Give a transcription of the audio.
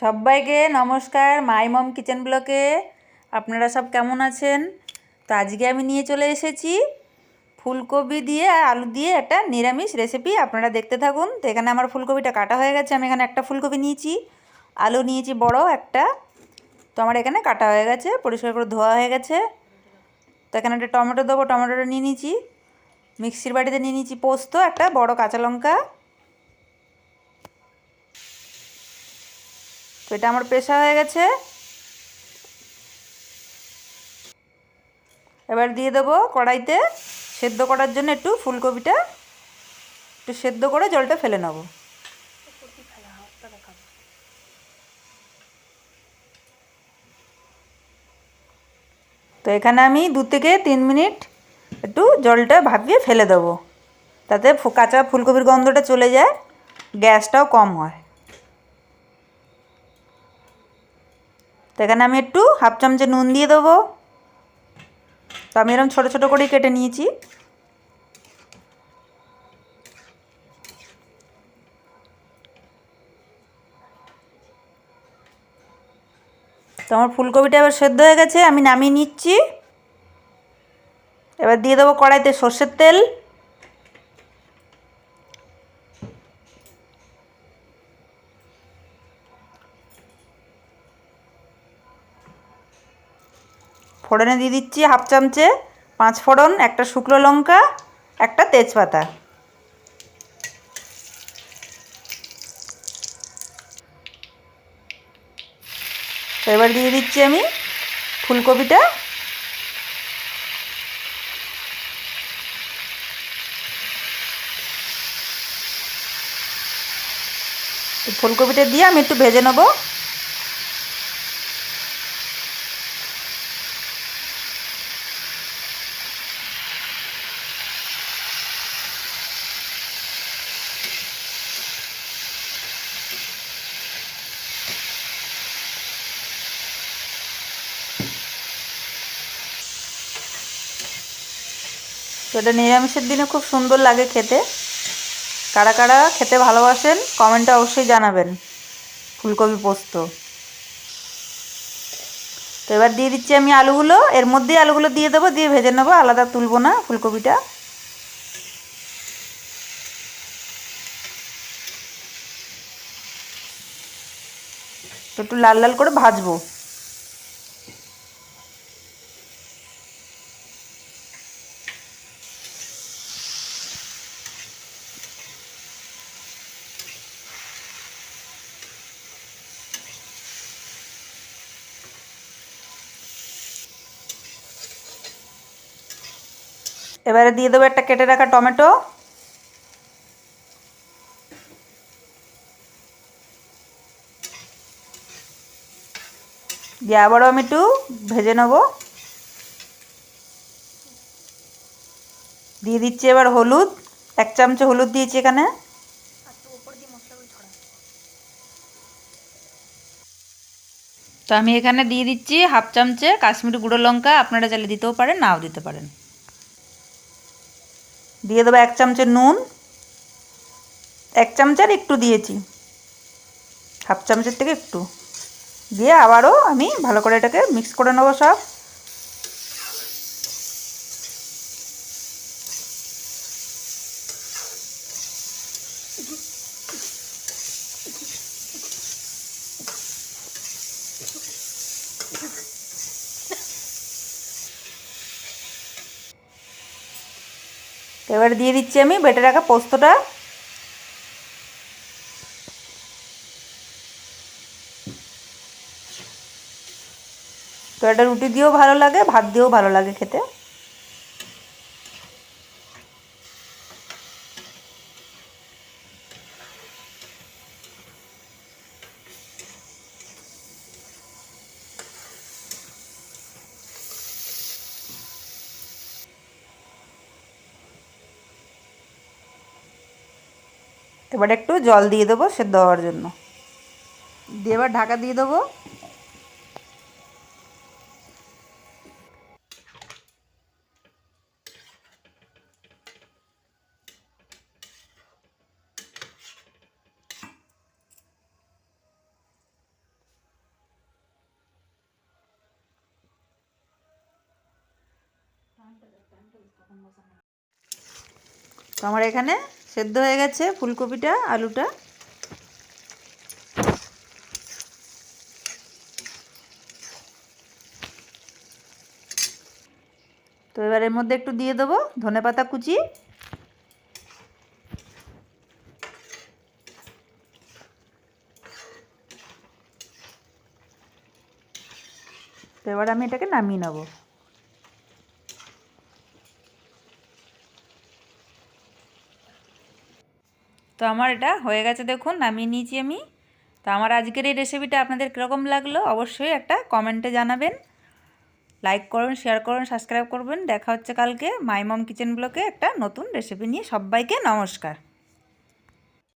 সবাইকে নমস্কার। মাই মম কিচেন ব্লকে আপনারা সব কেমন আছেন? তো আজকে আমি নিয়ে চলে এসেছি ফুলকপি দিয়ে আর আলু দিয়ে একটা নিরামিষ রেসিপি। আপনারা দেখতে থাকুন। তো এখানে আমার ফুলকপিটা কাটা হয়ে গেছে। আমি এখানে একটা ফুলকপি নিয়েছি, আলু নিয়েছি বড় একটা। তো আমার এখানে কাটা হয়ে গেছে, পরিষ্কার করে ধোয়া হয়ে গেছে। তো এখানে একটা টমেটো দেবো, টমেটোটা নিয়ে নিয়েছি। মিক্সির বাটিতে নিয়ে নিয়েছি পোস্ত, একটা বড় কাঁচা লঙ্কা। তো এটা আমার পেশা হয়ে গেছে। এবার দিয়ে দেবো কড়াইতে সেদ্ধ করার জন্য একটু ফুলকপিটা একটু সেদ্ধ করে জলটা ফেলে নেব। তো এখানে আমি 2 থেকে 3 মিনিট একটু জলটা ভাপিয়ে ফেলে দেবো, তাতে কাঁচা ফুলকপির গন্ধটা চলে যায়, গ্যাসটাও কম হয়। তো এখানে আমি একটু হাফ চামচে নুন দিয়ে দেবো। তো আমি এরকম ছোটো ছোটো করেই কেটে নিয়েছি। তো আমার ফুলকপিটা এবার সেদ্ধ হয়ে গেছে, আমি নামিয়ে নিচ্ছি। এবার দিয়ে দেবো কড়াইতে সর্ষের তেল। ফোড়নে দিয়ে দিচ্ছি হাফ চামচে 5 ফোড়ন, একটা শুকনো লঙ্কা, একটা তেজপাতা। তো এবার দিয়ে দিচ্ছি আমি ফুলকপিটা। ফুলকপিটা দিয়ে আমি একটু ভেজে নেব। তো এটা নিরামিষের দিনে খুব সুন্দর লাগে খেতে। কারা কারা খেতে ভালোবাসেন কমেন্টে অবশ্যই জানাবেন ফুলকপি পোস্ত। তো এবার দিয়ে দিচ্ছি আমি আলুগুলো, এর মধ্যেই আলুগুলো দিয়ে দেবো, দিয়ে ভেজে নেবো, আলাদা তুলবো না ফুলকপিটা। তো একটু লাল লাল করে ভাজবো। এবারে দিয়ে দেবো একটা কেটে রাখা টমেটো। দিয়ে আবারও আমি একটু ভেজে নেব। দিয়ে দিচ্ছি এবার হলুদ, 1 চামচে হলুদ দিয়েছি এখানে। তো আমি এখানে দিয়ে দিচ্ছি হাফ চামচে কাশ্মীরি গুঁড়ো লঙ্কা, আপনারা চাইলে দিতেও পারেন, নাও দিতে পারেন। দিয়ে দেবো 1 চামচে নুন, 1 চামচের একটু দিয়েছি, হাফ চামচের থেকে একটু দিয়ে আবারও আমি ভালো করে এটাকে মিক্স করে নেবো সব। এবার দিয়ে দিচ্ছি আমি বেটে রাখা পোস্তটা। তো এটা রুটি দিয়েও ভালো লাগে, ভাত দিয়েও ভালো লাগে খেতে। এবার একটু জল দিয়ে দেবো সেদ্ধ হওয়ার জন্য, দিয়ে এবার ঢাকা দিয়ে দেবো। তো আমার এখানে সেদ্ধ হয়ে গেছে ফুলকপিটা, আলুটা। তো এবার এর মধ্যে একটু দিয়ে দেবো ধনেপাতা কুচি। তো এবার আমি এটাকে নামিয়ে নেব। তো আমার এটা হয়ে গেছে, দেখুন নামিয়ে নিয়েছি আমি। তো আমার আজকের এই রেসিপিটা আপনাদের কীরকম লাগলো অবশ্যই একটা কমেন্টে জানাবেন। লাইক করুন, শেয়ার করুন, সাবস্ক্রাইব করবেন। দেখা হচ্ছে কালকে মাই মম কিচেন ব্লকে একটা নতুন রেসিপি নিয়ে। সবাইকে নমস্কার।